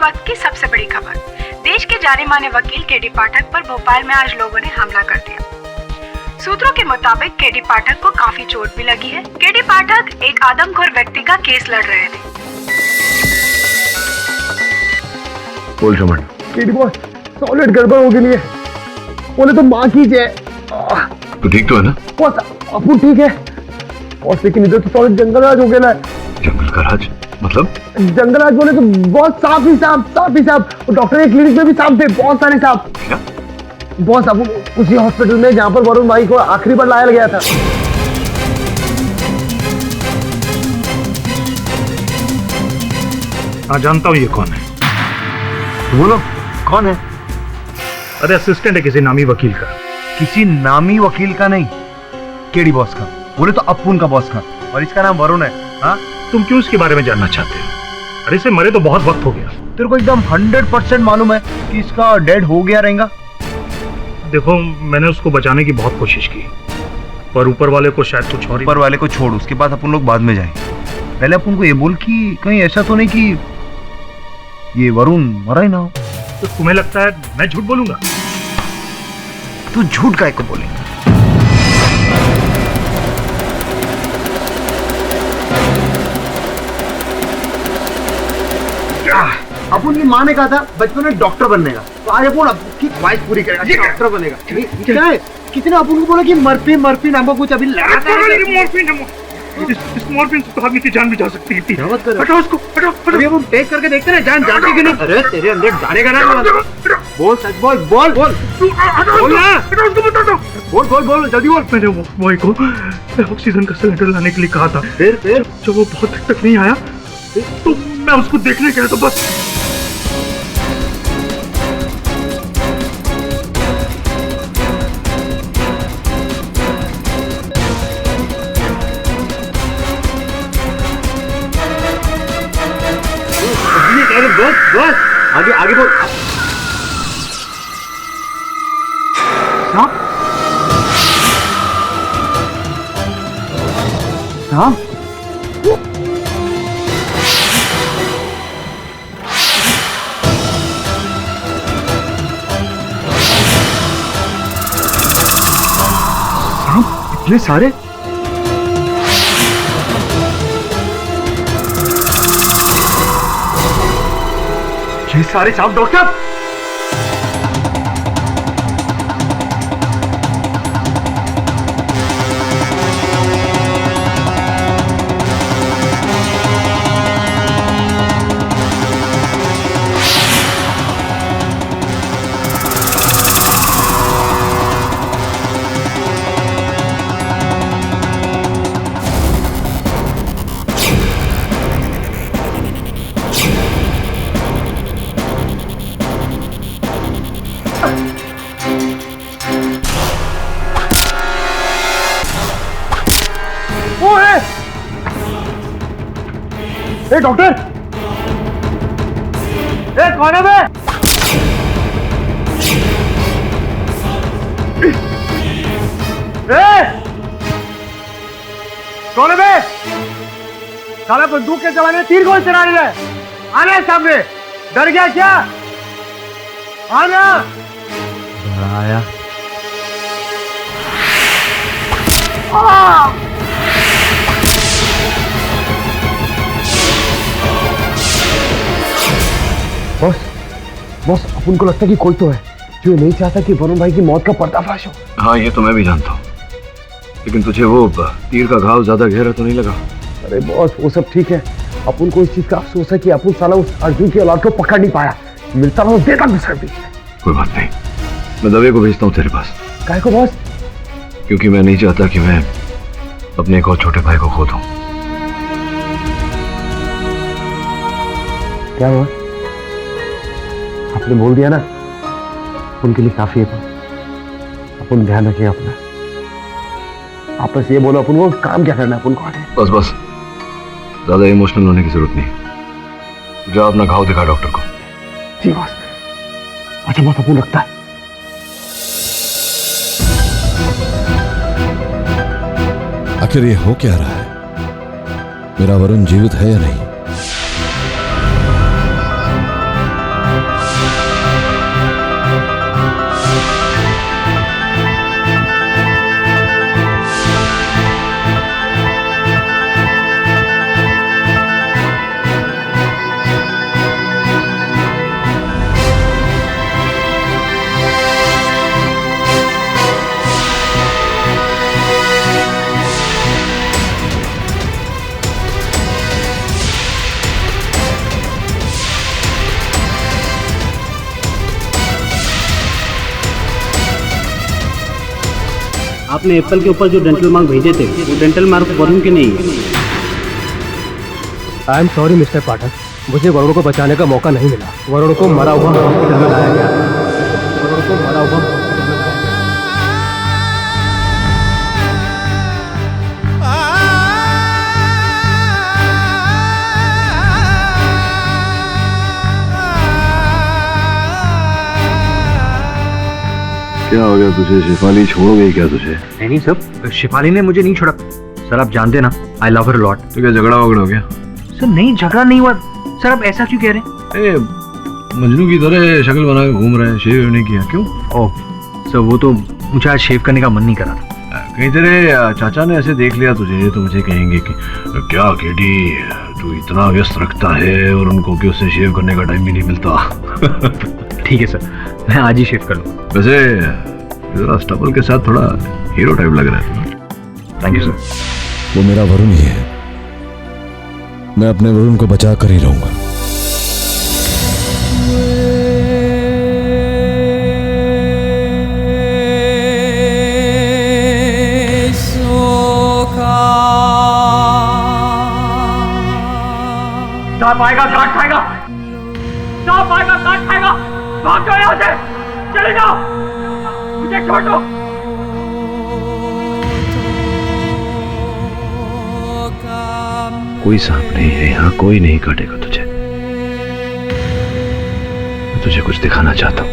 वक्त की सबसे बड़ी खबर। देश के जाने माने वकील केडी पाठक पर भोपाल में आज लोगों ने हमला कर दिया। सूत्रों के मुताबिक केडी पाठक को काफी चोट भी लगी है। केडी पाठक एक आदमखोर व्यक्ति का केस लड़ रहे थे। बोल रमन। केडी बॉस, सॉलिड गड़बड़ हो गई है। बोले तो माँ की जय। तू ठीक तो है ना? बॉस अपन ठीक है बॉस, लेकिन इधर तो सॉलिड जंगल राज हो गया है। जंगल का राज मतलब? जंगल राज बोले तो बहुत सांप ही सांप। डॉक्टर के क्लिनिक में भी सांप थे, बहुत सारे सांप। क्या? बॉस अब उसी हॉस्पिटल में जहाँ पर वरुण भाई को आखिरी बार लाया गया था। हाँ जानता हूँ ये कौन है। बोलो कौन है? अरे असिस्टेंट है किसी नामी वकील का। किसी नामी वकील का नहीं, केडी बॉस का। बोले तो अपुन का बॉस का, और इसका नाम वरुण है। हाँ, तुम क्यों इसके बारे में जानना चाहते हो? अरे इसे मरे तो बहुत वक्त हो गया। तेरे को एकदम 100% मालूम है कि इसका डेड हो गया रहेगा। देखो मैंने उसको बचाने की बहुत कोशिश की, पर ऊपर वाले को शायद कुछ और। ऊपर वाले को छोड़, उसके बाद अपन लोग बाद में जाएं। पहले अपन को ये बोल कि कहीं ऐसा तो नहीं कि ये वरुण मरा ही ना हो। तो तुम्हें लगता है मैं झूठ बोलूंगा? तू झूठ काहे को बोलेगा? अपन की माँ ने कहा था बचपन में डॉक्टर बनने का, तो आज अपन आपकी ख्वाहिश पूरी करेगा, डॉक्टर बनेगा। क्या है? कितने अपन को बोला कि मर्फी नाम का कुछ अभी लगाता है। इस मॉर्फिन से तो आदमी की जान भी जा सकती थी। हटाओ उसको, हटाओ। अभी हम टेस्ट करके देखते हैं जान जाती कि नहीं। अरे तेरे अंदर जानेगा ना। बोल सच बोल बोल बोल बोल ना। बोल जल्दी बोल। मैंने वो बॉय को ऑक्सीजन का सिलेंडर लाने के लिए कहा था। फिर जब वो बहुत तक नहीं आया तो मैं उसको देखने गया तो बस। बस आगे बोल। हाँ इतने सारे? ये सारे सांप डॉक्टर? वो है। ए डॉक्टर, ए कौन है बे? कौन है बे? साला बंदूक के जमाने तीर कौन चला रहा है? आना सामने। डर गया क्या? आना। आया। बॉस अपन को लगता है कि कोई तो है जो ये नहीं चाहता कि वरुण भाई की मौत का पर्दाफाश हो। हाँ ये तो मैं भी जानता हूँ, लेकिन तुझे वो तीर का घाव ज्यादा गहरा तो नहीं लगा? अरे बॉस वो सब ठीक है, अपन को इस चीज का अफसोस है कि अपन साला उस अर्जुन की औलाद को पकड़ नहीं पाया। मिलता रहो देता गुस्सा भी। कोई बात नहीं, मैं दवे को भेजता हूँ तेरे पास। काहे को बॉस? क्योंकि मैं नहीं चाहता कि मैं अपने एक और छोटे भाई को खो दूं। क्या हुआ? आपने बोल दिया ना, उनके लिए काफी है। अपन ध्यान रखिए अपना। आप बस ये बोलो अपन को काम क्या करना है, अपन को आगे। बस ज्यादा इमोशनल होने की जरूरत नहीं। जा अपना घाव दिखा डॉक्टर को। जी बॉस। अच्छा बहुत अपन रखता है। आखिर ये हो क्या रहा है? मेरा वरुण जीवित है या नहीं? आपने एप्पल के ऊपर जो डेंटल मार्क भेजे थे वो डेंटल मार्क वरुण के नहीं है। आई एम सॉरी मिस्टर पाठक, मुझे वरुण को बचाने का मौका नहीं मिला। वरुण को मरा हुआ हॉस्पिटल में लाया गया। वरुण को मरा हुआ हॉस्पिटल में लाया गया। क्या हो गया तुझे? शेफाली छोड़ गई क्या तुझे? नहीं सर, शिफाली ने मुझे नहीं छोड़ा। सर आप जानते ना, आई लव हर लॉट। तो क्या झगड़ा वगड़ा हो गया? सर नहीं, झगड़ा नहीं हुआ। सर आप ऐसा क्यों कह रहे हैं? ए, मजनू की तरह शक्ल बना के घूम रहे हैं, शेव नहीं किया क्यों? ओह सर, वो तो मुझे आज शेव करने का मन नहीं करा था। कहीं तेरे चाचा ने ऐसे देख लिया तुझे तो मुझे कहेंगे कि क्या केडी तू इतना व्यस्त रखता है और उनको कि उससे शेव करने का टाइम भी नहीं मिलता। ठीक है सर, मैं आज ही शेव कर लूँ। वैसे जरा स्टबल के साथ थोड़ा हीरो टाइप लग रहा है। Thank you sir. वो मेरा वरुण ही है, मैं अपने वरुण को बचा कर ही रहूंगा। सांप आएगा काट खाएगा, सांप आएगा काट खाएगा। भाग जाओ यहाँ से, चले जाओ, मुझे छोड़ दो। कोई सांप नहीं है यहाँ, कोई नहीं काटेगा तुझे। मैं तुझे कुछ दिखाना चाहता हूँ।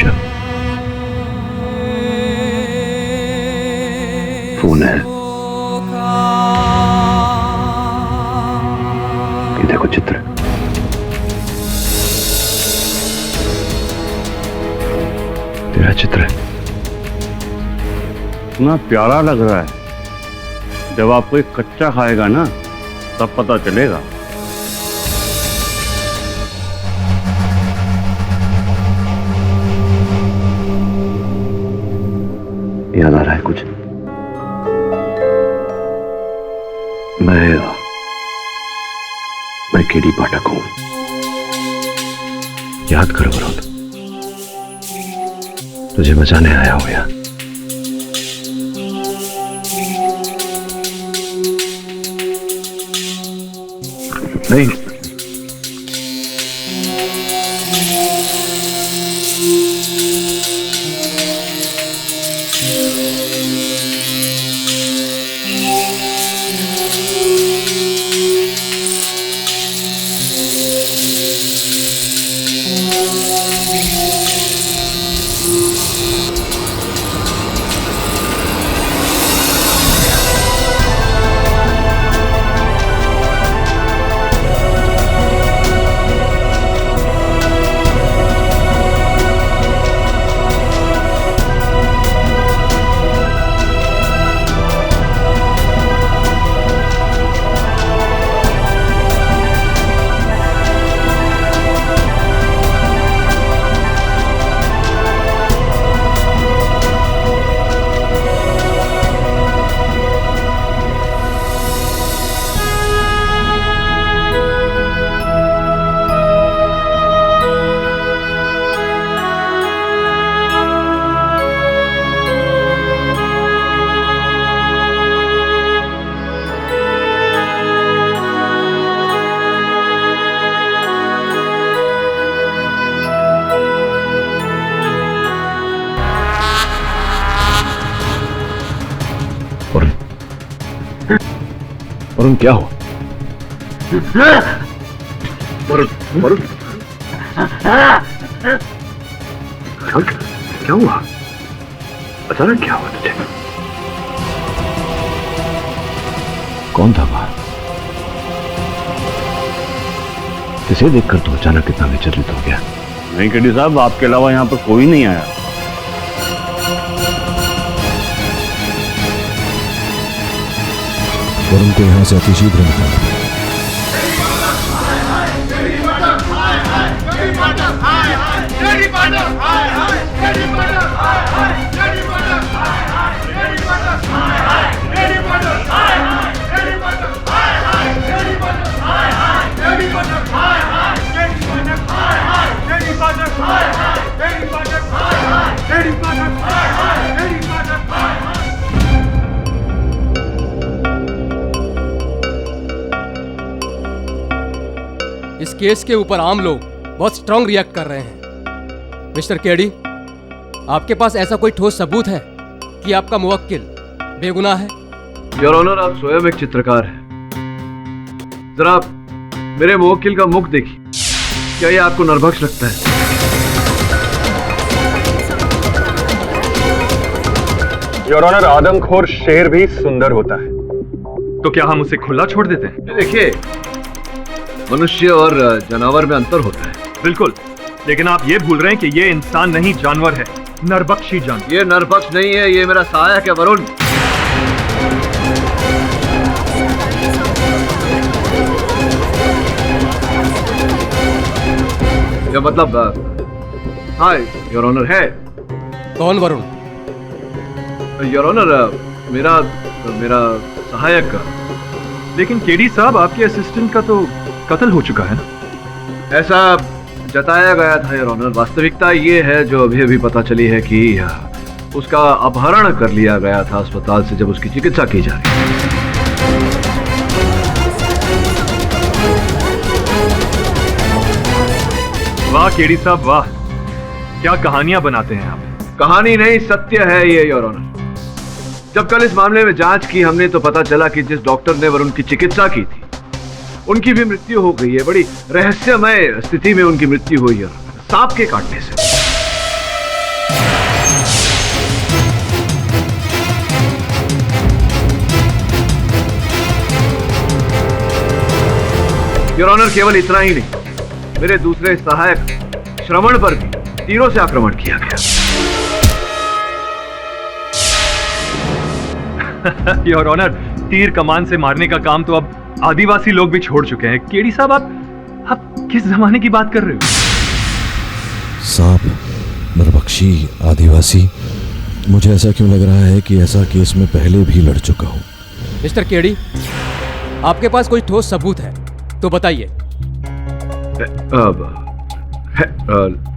चल, फोन है, ये देखो चित्र। तेरा चित्र है। इतना प्यारा लग रहा है, जब आप कोई कच्चा खाएगा ना तब पता चलेगा। याद आ रहा है कुछ? मैं केडी पाठक हूं। याद कर वरुण, तुझे बचाने आया हूं यहाँ। नहीं, वरुण क्या हुआ? वरुण क्या हुआ? अचानक क्या हुआ तुझे? कौन था वहां? किसे देखकर तू अचानक इतना विचलित हो गया? नहीं केडी साहब, आपके अलावा यहाँ पर कोई नहीं आया। वरुण को यहाँ से अतिशीघ्र निकालना है। Hi! केस के ऊपर आम लोग बहुत स्ट्रांग रिएक्ट कर रहे हैं। मिस्टर केडी, आपके पास ऐसा कोई ठोस सबूत है कि आपका मुवक्किल बेगुनाह है? योर ऑनर, आप स्वयं एक चित्रकार हैं। जरा मेरे मुवक्किल का मुख देखिए, क्या ये आपको नरभक्ष लगता है? योर ऑनर, आदमखोर शेर भी सुंदर होता है, तो क्या हम उसे खुला छोड़ देते हैं? देखिए, मनुष्य और जानवर में अंतर होता है। बिल्कुल, लेकिन आप ये भूल रहे हैं कि ये इंसान नहीं, जानवर है, नरभक्षी जानवर। ये नरभक्ष नहीं है, ये मेरा सहायक है वरुण। ये मतलब हाँ योर ऑनर है। कौन वरुण? योर ऑनर, मेरा सहायक। लेकिन केडी साहब, आपके असिस्टेंट का तो कत्ल हो चुका है ना? ऐसा जताया गया था योर ऑनर। वास्तविकता ये है जो अभी अभी पता चली है कि उसका अपहरण कर लिया गया था अस्पताल से जब उसकी चिकित्सा की जा रही थी। वाह केडी साहब, वाह, क्या कहानियां बनाते हैं आप। कहानी नहीं, सत्य है ये योर ऑनर। जब कल इस मामले में जांच की हमने तो पता चला कि जिस डॉक्टर ने वरुण की चिकित्सा की थी उनकी भी मृत्यु हो गई है। बड़ी रहस्यमय स्थिति में उनकी मृत्यु हुई है, सांप के काटने से। योर ऑनर, केवल इतना ही नहीं, मेरे दूसरे सहायक श्रवण पर भी तीरों से आक्रमण किया गया। योर ऑनर, तीर कमान से मारने का काम तो अब आदिवासी लोग भी छोड़ चुके हैं। केडी साहब, आप किस जमाने की बात कर रहे हो? सांप, नरभक्षी, आदिवासी, मुझे ऐसा क्यों लग रहा है कि ऐसा केस में पहले भी लड़ चुका हूं। मिस्टर केडी, आपके पास कोई ठोस सबूत है तो बताइए।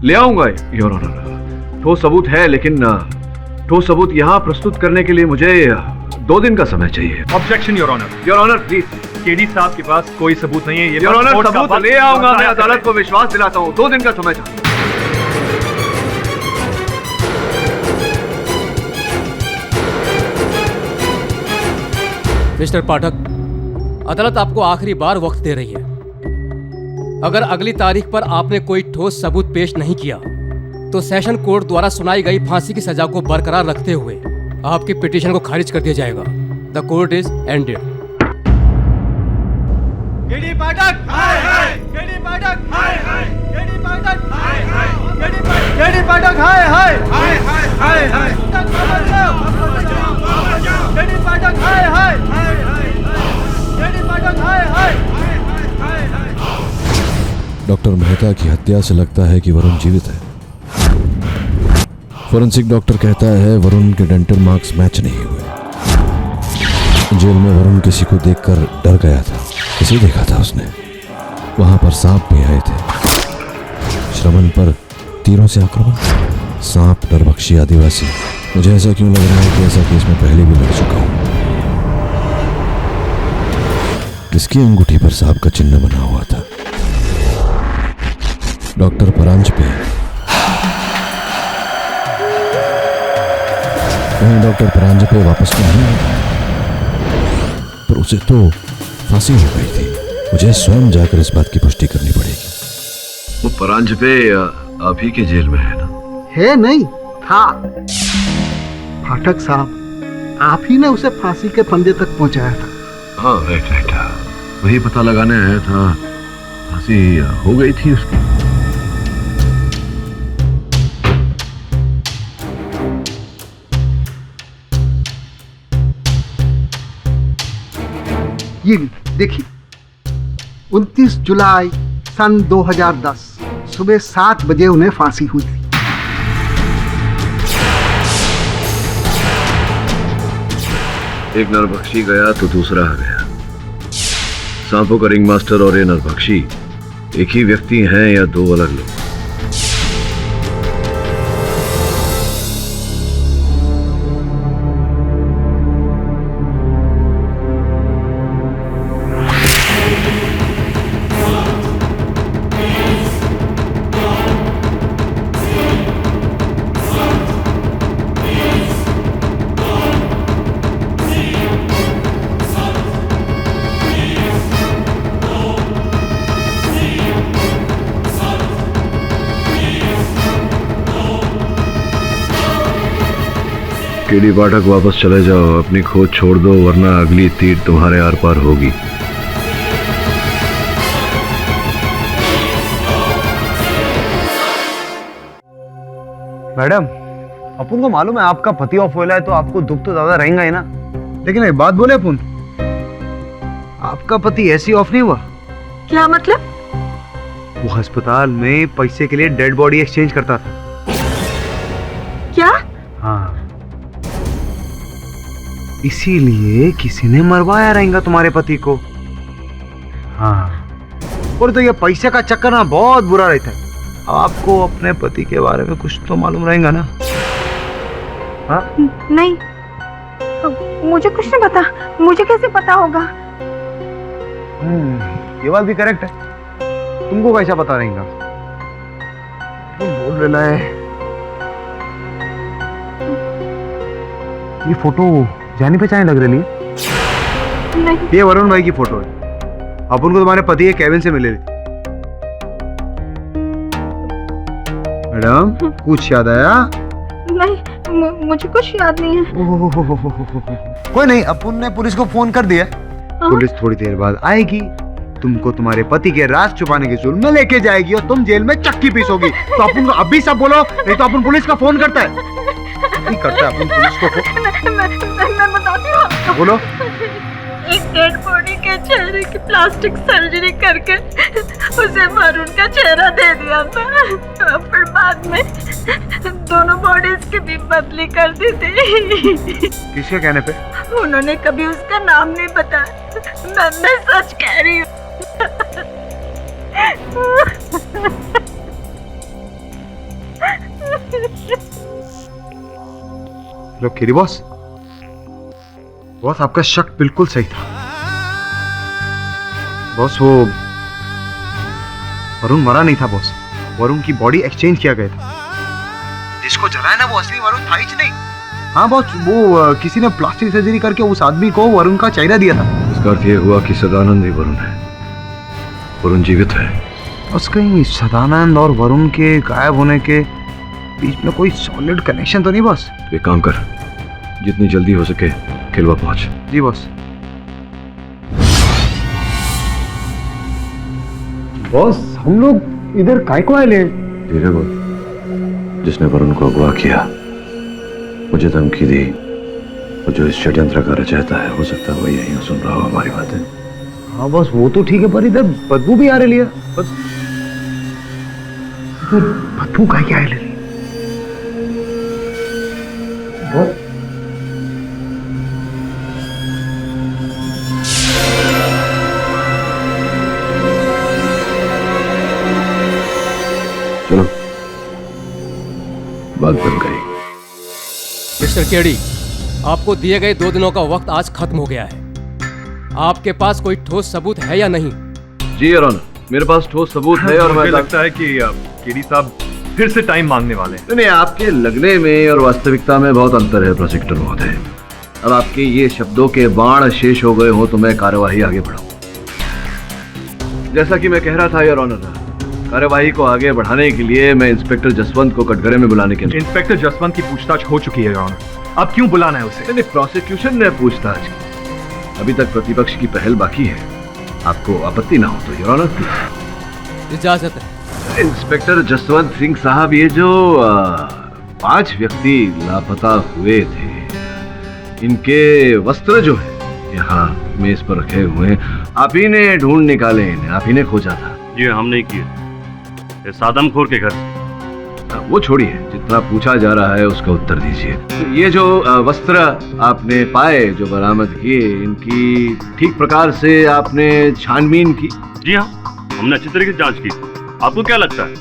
ले आऊंगा योर ऑनर। ठोस सबूत है, लेकिन ठोस सबूत यहाँ प्रस्तुत करने के लिए मुझे 2 दिन का समय चाहिए। Objection your honour. Your honour please. KD साहब के पास कोई सबूत नहीं है। ये योर ऑनर, सबूत ले आऊंगा। मैं अदालत को विश्वास दिलाता हूँ। 2 दिन का समय चाहिए। मिस्टर पाठक, अदालत आपको आखिरी बार वक्त दे रही है। अगर अगली तारीख पर आपने कोई ठोस सबूत पेश नहीं किया तो सेशन कोर्ट द्वारा सुनाई गई फांसी की सजा को बरकरार रखते हुए आपकी पिटीशन को खारिज कर दिया जाएगा। The court is ended. KD Pathak, hi hi. KD Pathak, hi hi. KD Pathak, hi hi. KD Pathak, hi hi. Hi hi hi hi. KD Pathak, hi hi. Hi hi. KD Pathak, hi hi. Hi hi. Doctor Mehta की हत्या से लगता है कि वरुण जीवित है। Forensic doctor कहता है वरुण के डेंटल मार्क्स मैच नहीं हुए। जेल में वरुण किसी को देखकर डर गया था। किसे देखा था उसने? वहां पर सांप भी आए थे। श्रवण पर तीरों से आक्रमण, सांप, नरभक्षी, आदिवासी। मुझे ऐसा क्यों लग रहा है कि ऐसा केस में पहले भी लड़ चुका हूं। किसकी अंगूठी पर सांप का चिन्ह बना हुआ था? डॉक्टर परांजपे। कहीं डॉक्टर परांजपे वापस तो नहीं आया? पर उसे तो फांसी हो गई थी। मुझे स्वयं जाकर इस बात की पुष्टि करनी पड़ेगी। वो परांजपे आप ही के जेल में है ना? है नहीं, था। पाठक साहब, आप ही ने उसे फांसी के फंदे तक पहुंचाया था। हाँ राइट। वही पता लगाने आया था। फांसी हो गई थी उसकी। ये देखिए, 29 जुलाई सन 2010 सुबह 7 बजे उन्हें फांसी हुई थी। एक नरभक्षी गया तो दूसरा आ गया। सांपों का रिंग मास्टर और ये नरभक्षी एक ही व्यक्ति हैं या 2 अलग लोग? केडी पाठक वापस चले जाओ, अपनी खोज छोड़ दो, वरना अगली तीर तुम्हारे आर पार होगी। मैडम, अपन को मालूम है आपका पति ऑफ हुआ है, तो आपको दुख तो ज्यादा रहेगा ही ना। लेकिन एक बात बोले अपन, आपका पति ऐसे ऑफ नहीं हुआ। क्या मतलब? वो अस्पताल में पैसे के लिए डेड बॉडी एक्सचेंज करता था। क्या? हाँ, इसीलिए किसी ने मरवाया रहेगा तुम्हारे पति को। हाँ, और तो ये पैसे का चक्कर ना बहुत बुरा रहता है। आपको अपने पति के बारे में कुछ तो मालूम रहेगा ना? हाँ? नहीं, मुझे कुछ नहीं पता। मुझे कैसे पता होगा? ये बात भी करेक्ट है। तुमको कैसा पता रहेगा? तुम बोल रहा है। ये फोटो जानी पहचानी लग रही है। नहीं। ये वरुण भाई की फोटो है। अपन को तुम्हारे पति के केबिन से मिले थे। मैडम, कुछ याद आया? नहीं, मुझे कुछ याद नहीं है। कोई नहीं, अपन ने पुलिस को फोन कर दिया। पुलिस थोड़ी देर बाद आएगी, तुमको तुम्हारे पति के राज छुपाने के जुर्म में लेके जाएगी और तुम जेल में चक्की पीसोगी। तो अपन को अभी सब बोलो, नहीं तो अपन पुलिस का फोन करता है। नहीं करता है अपन पुलिस को फोन। मैं बताती हूँ। बोलो। एक डेड बॉडी के चेहरे की प्लास्टिक सर्जरी करके उसे वरुण का चेहरा दे दिया था। फिर बाद में दोनों बॉडीज की भी बदली कर दी थी। किसके कहने पे? उन्होंने कभी उसका नाम नहीं बताया। मैं सच कह रही हूँ। लो खीरी बॉस, बॉस आपका शक बिल्कुल सही था। बॉस, वो वरुण मरा नहीं था बॉस। वरुण की बॉडी एक्सचेंज किया गया था। जिसको जलाया ना वो असली वरुण था ही नहीं। हाँ बॉस, वो किसी ने प्लास्टिक सर्जरी करके उस आदमी को वरुण का चेहरा दिया था। इसका अर्थ ये हुआ कि सदानंद ही वरुण है। वरुण जीवित है। बस कहीं सदानंद और वरुण के गायब होने के बीच में कोई सॉलिड कनेक्शन तो नहीं बॉस? एक काम कर, जितनी जल्दी हो सके खिलवा पहुंच। जी बॉस। बॉस, हम लोग इधर काय को आए? धीरे बोल। जिसने वरुण को अगवा किया, मुझे धमकी दी, और जो इस षड्यंत्र का रचयिता है, हो सकता है वो यहीं सुन रहा हो हमारी बातें। हाँ बॉस, वो तो ठीक है, पर इधर बदबू भी आ रही है। बदबू का क्या है? बॉस, चलो, बात बन गई। मिस्टर केडी, आपको दिए गए 2 दिनों का वक्त आज खत्म हो गया है। आपके पास कोई ठोस सबूत है या नहीं? जी योर ऑनर, मेरे पास ठोस सबूत है और मुझे लगता है कि केडी साहब फिर से टाइम मांगने वाले हैं। नहीं, आपके लगने में और वास्तविकता में बहुत अंतर है प्रोसिक्यूटर महोदय। अब आपके ये शब्दों के बाण शेष हो गए हो तो मैं कार्यवाही आगे बढ़ाऊं। जैसा कि मैं कह रहा था योर ऑनर, कार्यवाही को आगे बढ़ाने के लिए मैं इंस्पेक्टर जसवंत को कटघरे में बुलाने के लिए। इंस्पेक्टर जसवंत की पूछताछ हो चुकी है योर ऑनर। अब क्यों बुलाना है उसे? नहीं, प्रोसिक्यूशन ने पूछताछ की। अभी तक प्रतिपक्ष की पहल बाकी है। आपको आपत्ति ना हो तो योर ऑनर प्लीज। इजाजत है। इंस्पेक्टर जसवंत सिंह साहब, ये जो 5 व्यक्ति लापता हुए थे, इनके वस्त्र जो है यहाँ मेज पर रखे हुए हैं, आप ही ने ढूंढ निकाले इन्हें? आप ही ने खोजा था? ये हम नहीं किए, ये सादमखोर के घर से। वो छोड़िए, जितना पूछा जा रहा है उसका उत्तर दीजिए। ये जो वस्त्र आपने पाए, जो बरामद किए, इनकी ठीक प्रकार से आपने छानबीन की? जी हाँ, हमने अच्छी तरीके से जांच की। आपको क्या लगता है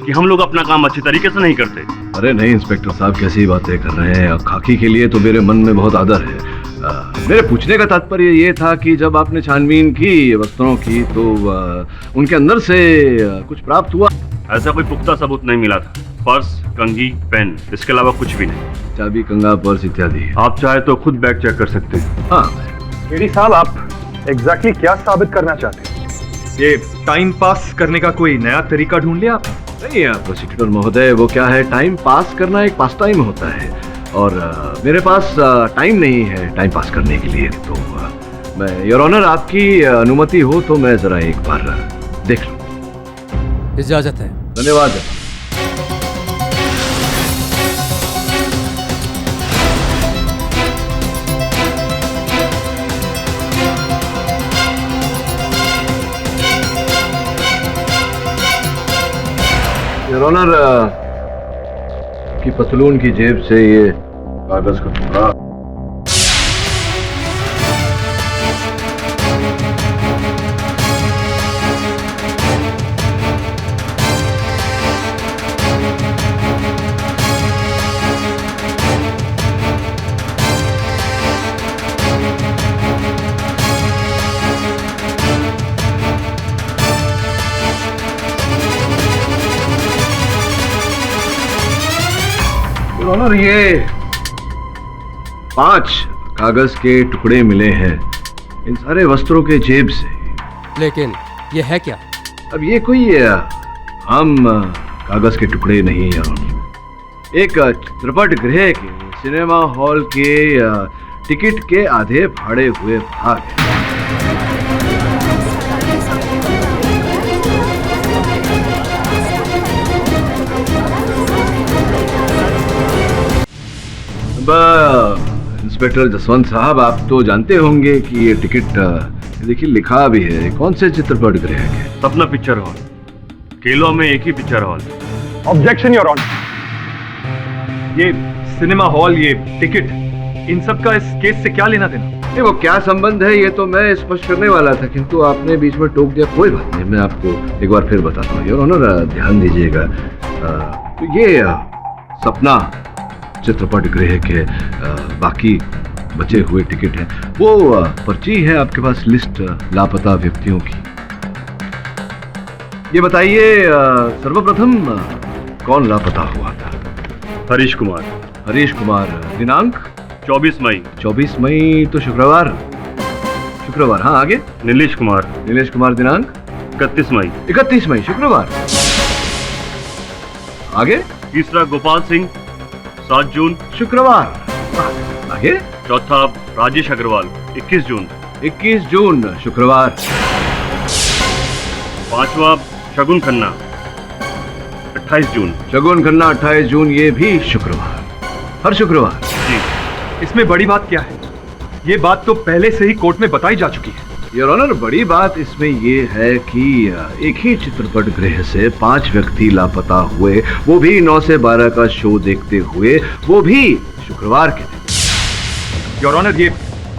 कि हम लोग अपना काम अच्छी तरीके से नहीं करते? अरे नहीं इंस्पेक्टर साहब, कैसी बातें कर रहे हैं। खाकी के लिए तो मेरे मन में बहुत आदर है। मेरे पूछने का तात्पर्य ये था कि जब आपने छानबीन की वस्त्रों की, तो उनके अंदर से कुछ प्राप्त हुआ? ऐसा कोई पुख्ता सबूत नहीं मिला था। पर्स, कंघी, पेन, इसके अलावा कुछ भी नहीं। चाबी, कंघा, पर्स इत्यादि। आप चाहे तो खुद बैग चेक कर सकते हैं। हाँ। केडी साहब, आप एग्जैक्टली क्या साबित करना चाहते हैं? ये टाइम पास करने का कोई नया तरीका ढूंढ लिया आप? नहीं प्रोसिक्यूटर महोदय, वो क्या है, टाइम पास करना एक पास टाइम होता है। और मेरे पास टाइम नहीं है टाइम पास करने के लिए, तो मैं योर ऑनर आपकी अनुमति हो तो मैं जरा एक बार देख लूं। इजाजत है। धन्यवाद। योर ऑनर की पतलून की जेब से ये कागज का टुकड़ा ऑनर, ये 5 कागज के टुकड़े मिले हैं इन सारे वस्त्रों के जेब से। लेकिन ये है क्या? अब ये कोई आम कागज के टुकड़े नहीं है, एक चित्रपट गृह के सिनेमा हॉल के टिकट के आधे फाड़े हुए भाग हैं। इंस्पेक्टर जसवंत साहब, आप तो जानते होंगे कि ये टिकट देखिए लिखा भी है कौन से चित्रपट गृह के? सपना पिक्चर हॉल, केलो में एक ही picture hall. Objection your honour. ये सिनेमा हॉल, ये टिकट, इन सब का इस केस से क्या लेना देना? नहीं, वो क्या संबंध है ये तो मैं स्पष्ट करने वाला था, किंतु आपने बीच में टोक दिया। कोई बात नहीं, मैं आपको एक बार फिर बताता हूँ। योर ऑनर, ध्यान दीजिएगा, तो ये सपना चित्रपट गृह के बाकी बचे हुए टिकट हैं, वो पर्ची है आपके पास, लिस्ट लापता व्यक्तियों की। ये बताइए सर्वप्रथम कौन लापता हुआ था? हरीश कुमार। हरीश कुमार, दिनांक 24 मई। 24 मई तो शुक्रवार। शुक्रवार, हाँ, आगे? नीलेश कुमार। नीलेश कुमार, दिनांक 31 मई। 31 मई शुक्रवार, आगे? तीसरा गोपाल सिंह, 7 जून शुक्रवार, आगे? चौथा राजेश अग्रवाल, 21 जून। 21 जून शुक्रवार। पांचवा शगुन खन्ना, 28 जून। शगुन खन्ना, 28 जून, ये भी शुक्रवार, हर शुक्रवार। जी। इसमें बड़ी बात क्या है? ये बात तो पहले से ही कोर्ट में बताई जा चुकी है। योर ऑनर, बड़ी बात इसमें ये है कि एक ही चित्रपट गृह से 5 व्यक्ति लापता हुए, वो भी 9 से 12 का शो देखते हुए, वो भी शुक्रवार के दिन। योर ऑनर,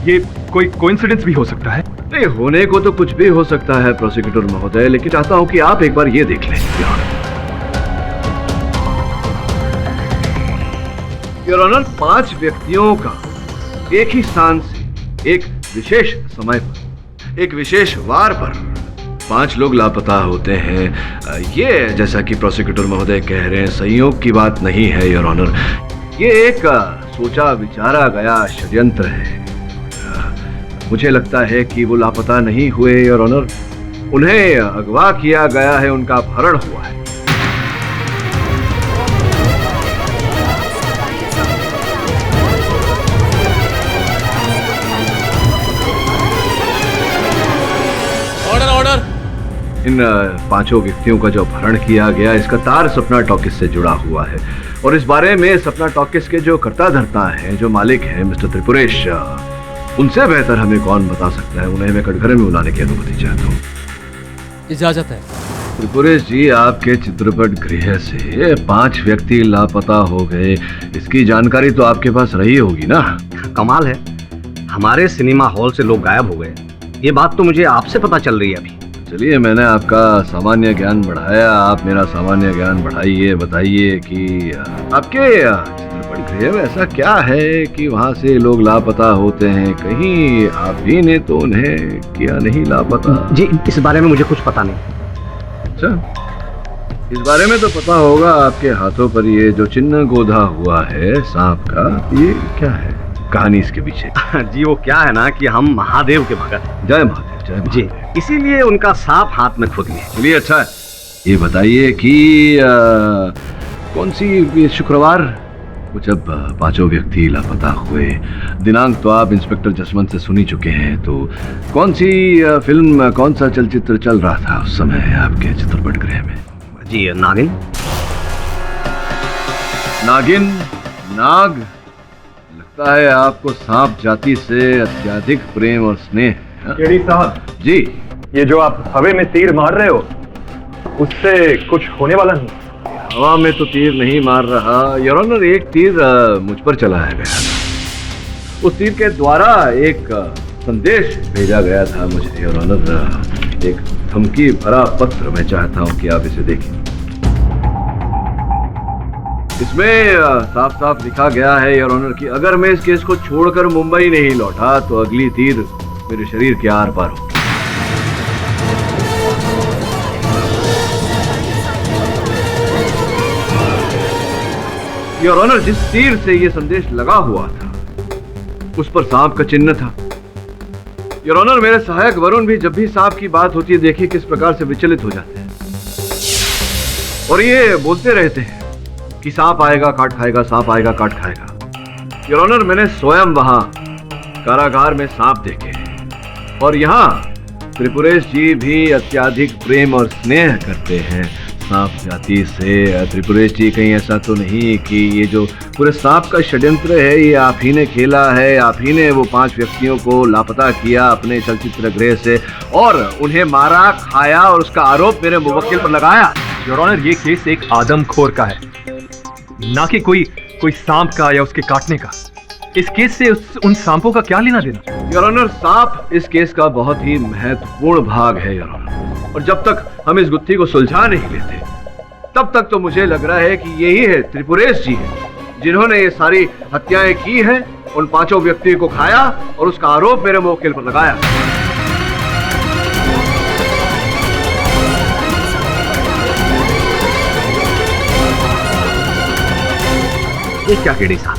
ये कोई कोइंसिडेंस भी हो सकता है? नहीं, होने को तो कुछ भी हो सकता है प्रोसिक्यूटर महोदय, लेकिन चाहता हूं कि आप एक बार ये देख लें। योर ऑनर, 5 व्यक्तियों का एक ही स्थान से, एक विशेष समय पर, एक विशेष वार पर 5 लोग लापता होते हैं। ये, जैसा कि प्रोसिक्यूटर महोदय कह रहे हैं, संयोग की बात नहीं है योर ऑनर, ये एक सोचा विचारा गया षड्यंत्र है। मुझे लगता है कि वो लापता नहीं हुए योर ऑनर, उन्हें अगवा किया गया है, उनका अपहरण हुआ है। इन 5 व्यक्तियों का जो अपहरण किया गया, इसका तार सपना टॉकीज से जुड़ा हुआ है, और इस बारे में सपना टॉकीज के जो कर्ता धर्ता हैं, जो मालिक हैं मिस्टर त्रिपुरेश, उनसे बेहतर हमें कौन बता सकता है। उन्हें मैं कटघरे में बुलाने की अनुमति चाहता हूँ। इजाजत है। त्रिपुरेश जी, आपके चित्रपट गृह से 5 व्यक्ति लापता हो गए, इसकी जानकारी तो आपके पास रही होगी ना? कमाल है, हमारे सिनेमा हॉल से लोग गायब हो गए, ये बात तो मुझे आपसे पता चल रही है अभी। चलिए, मैंने आपका सामान्य ज्ञान बढ़ाया, आप मेरा सामान्य ज्ञान बढ़ाइए। बताइए कि आपके चित्रपट गृह में ऐसा क्या है कि वहाँ से लोग लापता होते हैं? कहीं आप भी ने तो उन्हें किया नहीं लापता? जी, इस बारे में मुझे कुछ पता नहीं। अच्छा, इस बारे में तो पता होगा, आपके हाथों पर ये जो चिन्ह गोधा हुआ है सांप का, ये क्या है कहानी इसके पीछे? जी, वो क्या है ना कि हम महादेव के भगत हैं। जय महादेव, जय महादेव। जी, इसीलिए उनका सांप हाथ में खुद लिए। चलिए, अच्छा है, ये बताइए कि कौन सी शुक्रवार कुछ अब पांचों व्यक्ति लापता हुए। दिनांक तो आप इंस्पेक्टर जसवंत से सुन ही चुके हैं, तो कौन सी फिल्म, कौन सा चलचित्र चल रहा था उस समय आपके चित्रपट गृह में? जी नागिन। नागिन? नाग? लगता है आपको सांप जाति से अत्यधिक प्रेम और स्नेह। केडी साहब जी, ये जो आप हवा में तीर मार रहे हो उससे कुछ होने वाला नहीं। हवा में तो तीर नहीं मार रहा योर ऑनर, एक तीर मुझ पर चलाया गया। उस तीर के द्वारा एक संदेश भेजा गया था मुझे योर ऑनर, एक धमकी भरा पत्र। मैं चाहता हूं कि आप इसे देखें। इसमें साफ साफ लिखा गया है योर ऑनर कि अगर मैं इस केस को छोड़कर मुंबई नहीं लौटा तो अगली तीर मेरे शरीर के आर पार होगी। योर ऑनर, जिस तीर से यह संदेश लगा हुआ था उस पर सांप का चिन्ह था। योर ऑनर, मेरे सहायक वरुण भी जब भी सांप की बात होती है देखिए किस प्रकार से विचलित हो जाते हैं और ये बोलते रहते हैं कि सांप आएगा काट खाएगा, सांप आएगा काट खाएगा। योर ऑनर, मैंने स्वयं वहां कारागार में सांप देखे और यहाँ त्रिपुरेश जी भी अत्यधिक प्रेम और स्नेह करते हैं सांप जाति से। त्रिपुरेश जी, कहीं ऐसा तो नहीं कि ये जो पूरे सांप का षड्यंत्र है ये आप ही ने खेला है, आप ही ने वो 5 व्यक्तियों को लापता किया अपने चलचित्र गृह से और उन्हें मारा, खाया और उसका आरोप मेरे मुवक्किल पर लगाया? योर ऑनर, ये केस एक आदमखोर का है, ना कि कोई सांप का या उसके काटने का। इस केस से उन सांपों का क्या लेना देना? योर ऑनर, सांप इस केस का बहुत ही महत्वपूर्ण भाग है योर ऑनर, और जब तक हम इस गुत्थी को सुलझा नहीं लेते तब तक तो मुझे लग रहा है कि यही है त्रिपुरेश जी है जिन्होंने ये सारी हत्याएं की हैं, उन 5 व्यक्तियों को खाया और उसका आरोप मेरे मुवक्किल पर लगाया। ये क्या केडी साहब,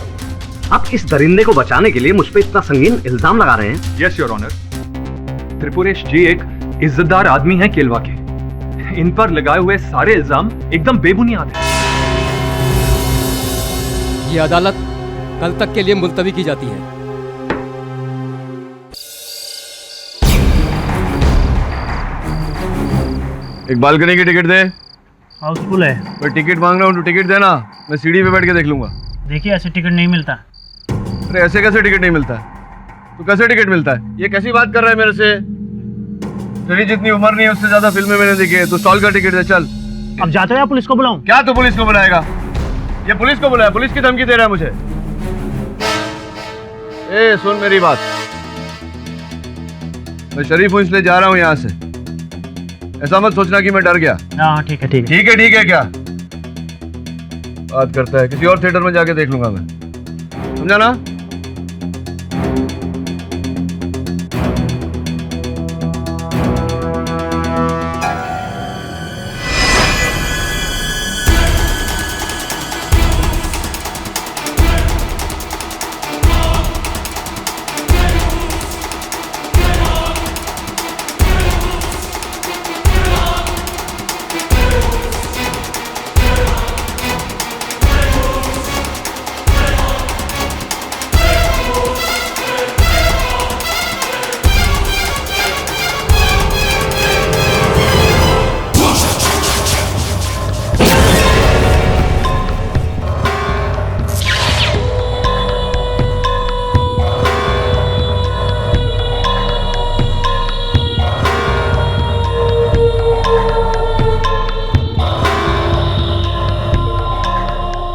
आप इस दरिंदे को बचाने के लिए मुझ पे इतना संगीन इल्जाम लगा रहे हैं? यस योर ऑनर, त्रिपुरेश जी एक इज्जतदार आदमी हैं केलवा के। इन पर लगाए हुए सारे इल्जाम एकदम बेबुनियाद हैं। ये अदालत कल तक के लिए मुलतवी की जाती है। एक बालकनी की टिकट दे। हाउसफुल है। मैं टिकट मांग रहा हूँ तो टिकट देना, मैं सीढ़ी पे बैठ के देख लूंगा। देखिए ऐसे टिकट नहीं मिलता। अरे ऐसे कैसे टिकट नहीं मिलता है? तो कैसे टिकट मिलता है? ये कैसी बात कर रहा है मेरे से? तेरी जितनी उम्र नहीं है उससे ज्यादा फिल्में मैंने देखी है। तो स्टॉल का टिकट दे, चल। अब जाते हो या पुलिस को बुलाऊं? क्या तू पुलिस को बुलाएगा? ये पुलिस को बुलाया, पुलिस की धमकी दे रहा है मुझे। ए सुन मेरी बात, मैं शरीफ हूं इसलिए जा रहा हूं यहाँ से। ऐसा मत सोचना कि मैं डर गया। हाँ ठीक है ठीक है। ठीक है क्या बात करता है? किसी और थिएटर में जाके देख लूंगा मैं, समझा ना?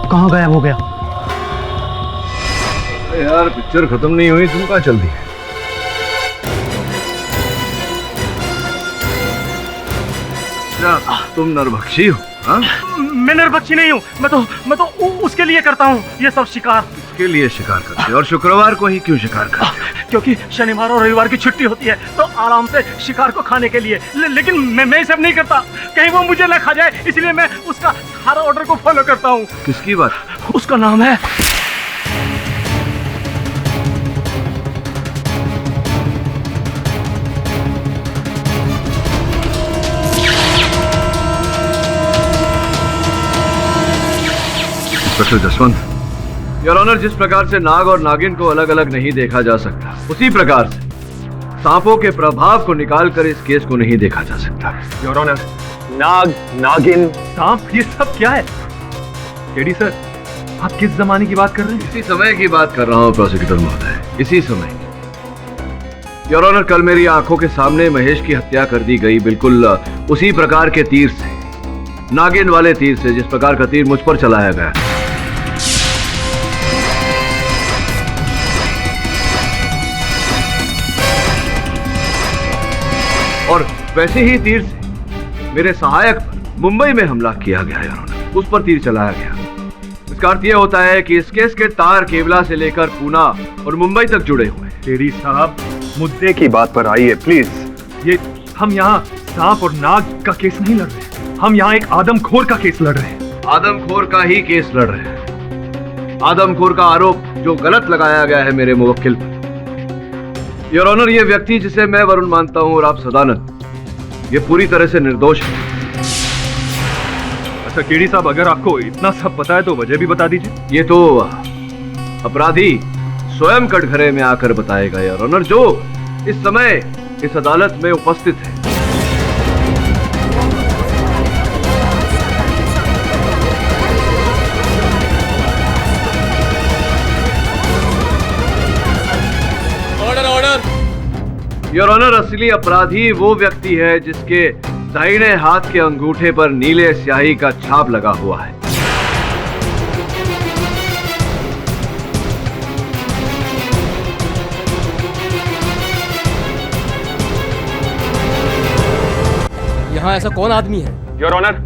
कहाँ गायब हो गया? अरे यार पिक्चर खत्म नहीं हुई, तुम कहाँ चल दी? क्या तुम नरभक्षी हो? हाँ? मैं नरभक्षी नहीं हूँ, मैं तो उसके लिए करता हूँ ये सब शिकार। उसके लिए शिकार करते हो? और शुक्रवार को ही क्यों शिकार करते हो? क्योंकि शनिवार और रविवार की छुट्टी होती है तो आराम से शिकार को खाने के लिए। लेकिन मैं सब नहीं करता, कहीं वो मुझे न खा जाए, इसलिए मैं उसका हर ऑर्डर को फॉलो करता हूँ। किसकी बात? उसका नाम है इंस्पेक्टर जसवंत, योर ऑनर, जिस प्रकार से नाग और नागिन को अलग अलग नहीं देखा जा सकता, उसी प्रकार से सांपों के प्रभाव को निकालकर इस केस को नहीं देखा जा सकता। योर ऑनर, नाग, नागिन, सांप, ये सब क्या है? केडी सर, आप किस जमाने की बात कर रहे हैं? इसी समय की बात कर रहा हूं प्रोसिक्यूटर महोदय, इसी समय की। योर ऑनर, कल मेरी आंखों के सामने महेश की हत्या कर दी गई, बिल्कुल उसी प्रकार के तीर से, नागिन वाले तीर से, जिस प्रकार का तीर मुझ पर चलाया गया। और वैसे ही तीर से मेरे सहायक पर मुंबई में हमला किया गया, योर ऑनर, उस पर तीर चलाया गया। इसका अर्थ यह होता है कि इस केस के तार केवला से लेकर पूना और मुंबई तक जुड़े हुए हैं। केडी साहब, मुद्दे की बात पर आइए प्लीज। ये हम यहाँ सांप और नाग का केस नहीं लड़ रहे, हम यहाँ एक आदमखोर का केस लड़ रहे हैं। आदमखोर का ही केस लड़ रहे हैं। आदमखोर का आरोप जो गलत लगाया गया है मेरे मुवक्किल पर। योर ऑनर, ये व्यक्ति जिसे मैं वरुण मानता हूं और आप सदानंद, ये पूरी तरह से निर्दोष है। अच्छा केडी साहब, अगर आपको इतना सब पता है तो वजह भी बता दीजिए। ये तो अपराधी स्वयं कटघरे में आकर बताएगा योर ऑनर, जो इस समय इस अदालत में उपस्थित है। Order order. योर ऑनर, असली अपराधी वो व्यक्ति है जिसके दाहिने हाथ के अंगूठे पर नीले स्याही का छाप लगा हुआ है। यहाँ ऐसा कौन आदमी है? योर ऑनर,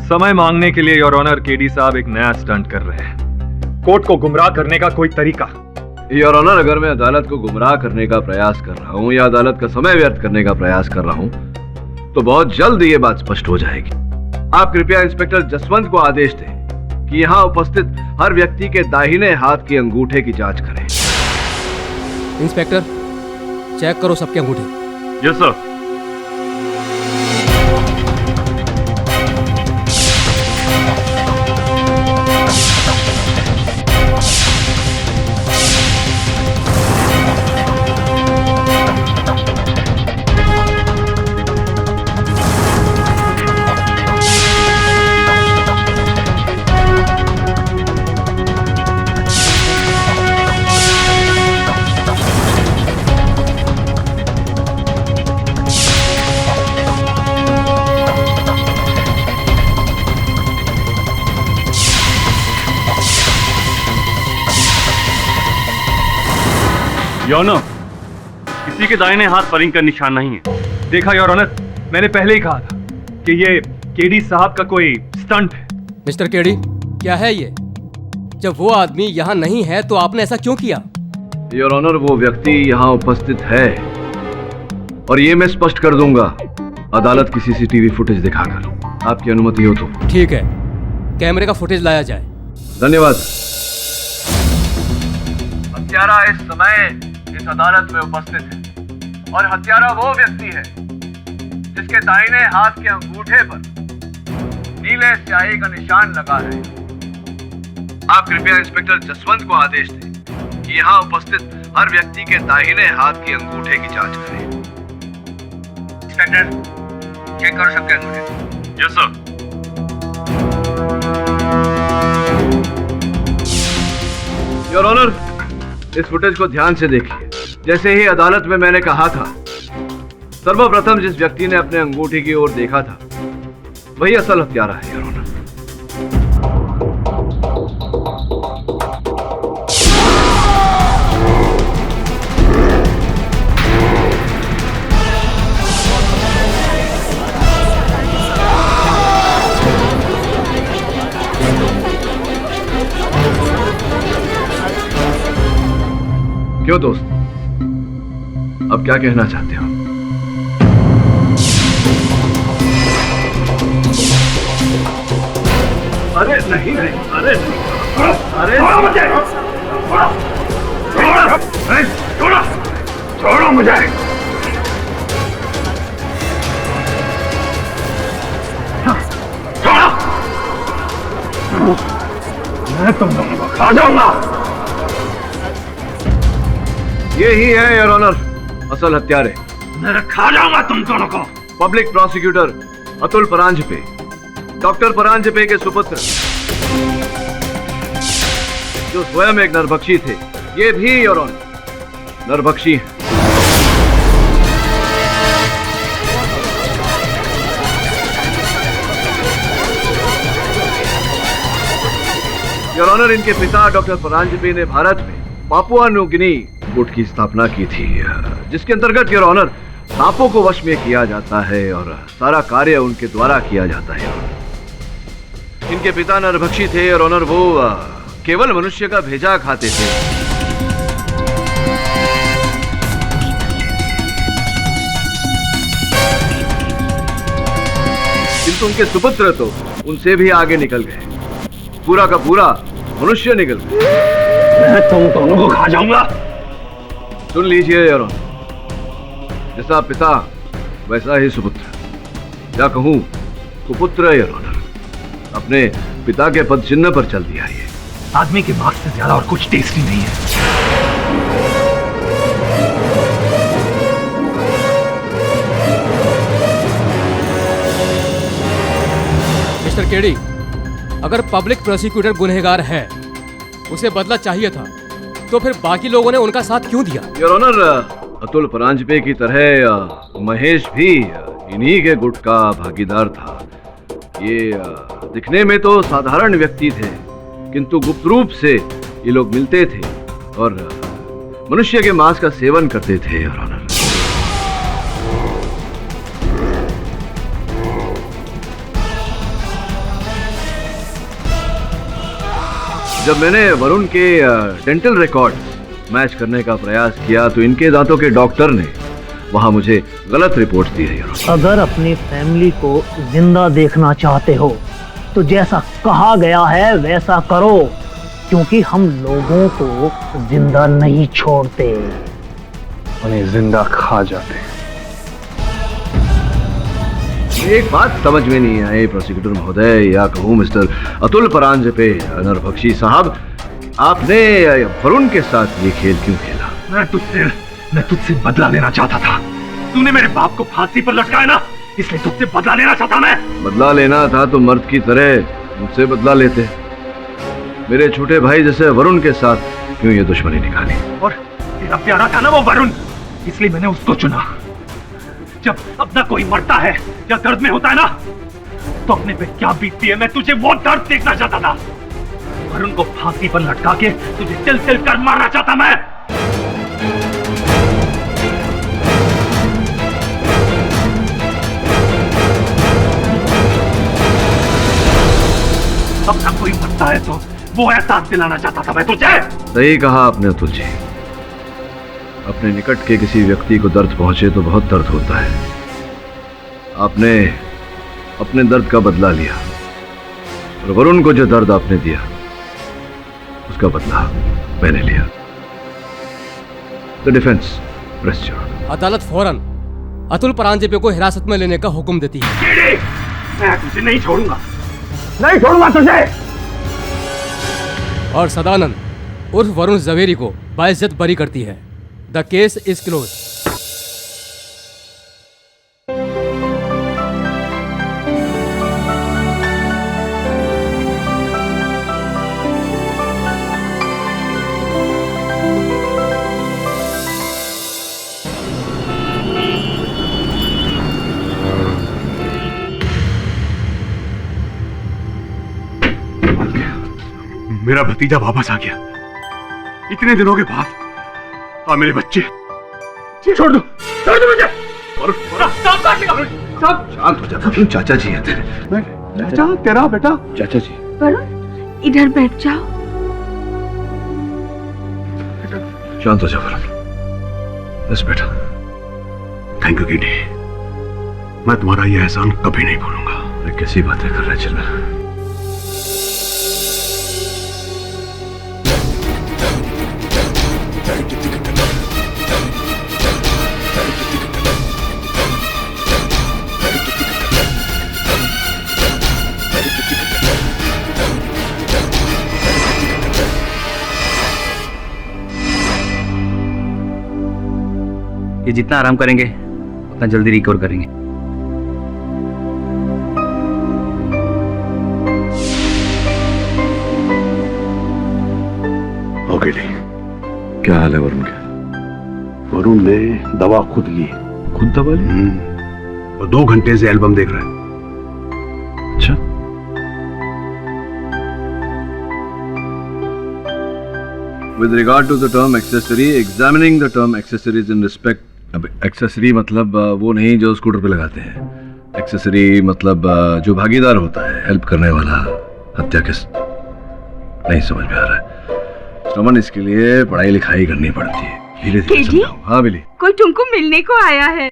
समय मांगने के लिए योर ऑनर केडी साहब एक नया स्टंट कर रहे हैं। कोर्ट को गुमराह करने का कोई तरीका। योर ऑनर, अगर मैं अदालत को गुमराह करने का प्रयास कर रहा हूं या अदालत का समय व्यर्थ करने का प्रयास कर रहा हूं, तो बहुत जल्द ये बात स्पष्ट हो जाएगी। आप कृपया इंस्पेक्टर जसवंत को आदेश दें कि यहां उपस्थित हर व्यक्ति के दाहिने हाथ के अंगूठे की जांच करें। इंस्पेक्टर, चेक करो सबके अंगूठे। Yes sir. योर ऑनर, किसी के दाहिने हाथ पर इंक का निशान नहीं है। देखा योर ऑनर, मैंने पहले ही कहा था कि ये केडी साहब का कोई स्टंट है। मिस्टर केडी, क्या है ये? जब वो आदमी यहाँ नहीं है तो आपने ऐसा क्यों किया? योर ऑनर, वो व्यक्ति यहाँ उपस्थित है और ये मैं स्पष्ट कर दूंगा अदालत की सीसीटीवी फुटेज दिखाकर। आपकी अनुमति हो तो। ठीक है, कैमरे का फुटेज लाया जाए। धन्यवाद। हत्यारा इस समय इस अदालत में उपस्थित है और हत्यारा वो व्यक्ति है जिसके दाहिने हाथ के अंगूठे पर नीले स्याही का निशान लगा है। आप कृपया इंस्पेक्टर जसवंत को आदेश दें कि यहाँ उपस्थित हर व्यक्ति के दाहिने हाथ के अंगूठे की जांच करें। इंस्पेक्टर, चेक कर सकते हैं अंगूठे। Yes sir. योर ऑनर, इस फुटेज को ध्यान से देखिए। जैसे ही अदालत में मैंने कहा था, सर्वप्रथम जिस व्यक्ति ने अपने अंगूठे की ओर देखा था वही असल हत्यारा है योर ऑनर। क्यों दोस्त, अब क्या कहना चाहते हो? अरे नहीं नहीं, अरे अरे छोड़ो छोड़ो मुझे। मैं तुम दोनों को खा जाऊंगा। ये ही है योर ऑनर असल हत्यारे। मैं खा जाऊंगा तुम दोनों को। Public prosecutor Atul Paranjape, doctor Paranjape के सुपुत्र, जो स्वयं एक नरभक्षी थे। ये भी योर ऑनर नरभक्षी हैं। योर ऑनर, इनके पिता डॉक्टर परांजपे ने भारत में पापुआ न्यू गिनी गुट की स्थापना की थी, जिसके अंतर्गत योर ऑनर सांपों को वश में किया जाता है और सारा कार्य उनके द्वारा किया जाता है। इनके पिता नरभक्षी थे और ऑनर वो केवल मनुष्य का भेजा खाते थे। किंतु उनके सुपुत्र तो उनसे भी आगे निकल गए, पूरा का पूरा मनुष्य निकल गए। मैं तुम दोनों को खा जाऊंगा। सुन लीजिए योर ऑनर, जैसा पिता वैसा ही सुपुत्र, या कहूं कुपुत्र योर ऑनर, अपने पिता के पद चिन्ह पर चल दिया। ये आदमी के मांस से ज्यादा और कुछ टेस्टी नहीं है। मिस्टर केडी, अगर पब्लिक प्रोसिक्यूटर गुनहगार है, उसे बदला चाहिए था, तो फिर बाकी लोगों ने उनका साथ क्यों दिया? योर ऑनर, अतुल परांजपे की तरह महेश भी इन्हीं के गुट का भागीदार था। ये दिखने में तो साधारण व्यक्ति थे, किंतु गुप्त रूप से ये लोग मिलते थे और मनुष्य के मांस का सेवन करते थे। योर ऑनर, जब मैंने वरुण के डेंटल रिकॉर्ड्स मैच करने का प्रयास किया तो इनके दांतों के डॉक्टर ने वहां मुझे गलत रिपोर्ट दी है। अगर अपनी फैमिली को जिंदा देखना चाहते हो तो जैसा कहा गया है वैसा करो, क्योंकि हम लोगों को जिंदा नहीं छोड़ते, उन्हें जिंदा खा जाते। एक बात समझ में नहीं आई प्रोसिक्यूटर महोदय, या कहूँ मिस्टर अतुल परांजपे नरभक्षी साहब, आपने वरुण के साथ ये खेल क्यों खेला? मैं तुझसे बदला लेना चाहता था। तूने मेरे बाप को फांसी पर लटकाया ना, इसलिए तुझसे बदला लेना चाहता मैं। बदला लेना था तो मर्द की तरह मुझसे बदला लेते। मेरे छोटे भाई जैसे वरुण के साथ क्यों ये दुश्मनी निकाली? और तेरा प्यारा था ना वो वरुण, इसलिए मैंने उसको चुना। जब अपना कोई मरता है या दर्द में होता है ना, तो अपने पे क्या बीतती है, मैं तुझे वो दर्द देखना चाहता था। वरुण को फांसी पर लटका के तुझे चल चल कर मारना चाहता मैं। अपना कोई मरता है तो वो एहसास दिलाना चाहता था मैं तुझे। सही कहा आपने अतुल जी, अपने निकट के किसी व्यक्ति को दर्द पहुंचे तो बहुत दर्द होता है। आपने अपने दर्द का बदला लिया और वरुण को जो दर्द आपने दिया उसका बदला मैंने लिया। The defence press your. अदालत फौरन अतुल परांजपे को हिरासत में लेने का हुक्म देती है। मैं तुझे नहीं छोड़ूंगा, नहीं छोड़ूंगा तुझे। और सदानंद उर्फ वरुण जवेरी को बाइज्जत बरी करती है। The case is close. मेरा भतीजा वापस आ गया इतने दिनों के बाद। और मेरे बच्चे छोड़ दो मुझे। शांत हो जा, चाचा जी है तेरे। चाचा तेरा बेटा? चाचा जी। वरुण इधर बैठ जाओ। शांत हो जा वरुण। बस बेटा। थैंक यू कीटी, मैं तुम्हारा यह एहसान कभी नहीं भूलूंगा। अरे कैसी बातें कर रहे चल। ये जितना आराम करेंगे उतना जल्दी रिकवर करेंगे। ओके जी, क्या हाल है वरुण का? वरुण ने दवा खुद ली। खुद दवा ली? वो 2 घंटे से एल्बम देख रहा है। अच्छा, with regard to the term accessory, examining the term accessories in respect, अब एक्सेसरी मतलब वो नहीं जो स्कूटर पे लगाते हैं। एक्सेसरी मतलब जो भागीदार होता है, हेल्प करने वाला। हत्या किस नहीं समझ में आ रहा है। श्रमन, इसके लिए पढ़ाई लिखाई करनी पड़ती है। धीरे धीरे समझाओ। हाँ बिली, कोई तुमको मिलने को आया है।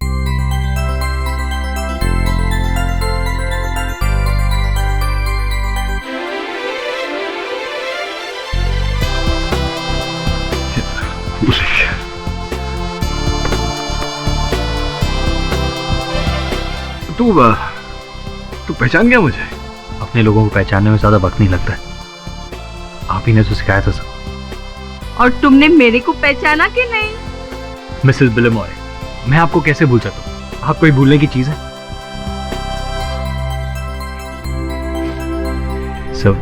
तू पहचान गया मुझे? अपने लोगों को पहचानने में ज्यादा वक्त नहीं लगता है। आप ही ने तो सिखाया था सब। और तुमने मेरे को पहचाना कि नहीं? मिसेस बिलेमॉय, मैं आपको कैसे भूल सकता हूँ? आप कोई भूलने की चीज है? Sir,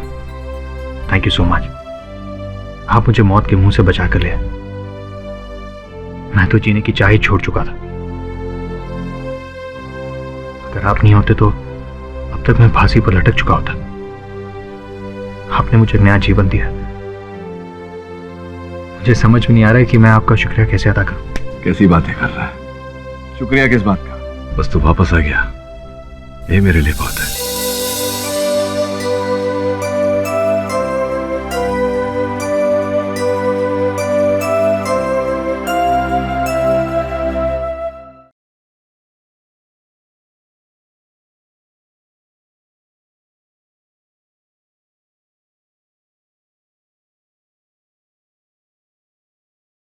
thank you so much. आप मुझे मौत के मुंह से बचा कर ले। मैं तो जीने की चाह ही छोड़ चुका था। अगर आप नहीं होते तो अब तक मैं फांसी पर लटक चुका होता। आपने मुझे नया जीवन दिया। मुझे समझ में नहीं आ रहा है कि मैं आपका शुक्रिया कैसे अदा करूं। कैसी बातें कर रहा है? शुक्रिया किस बात का? बस तू वापस आ गया, ये मेरे लिए बहुत है।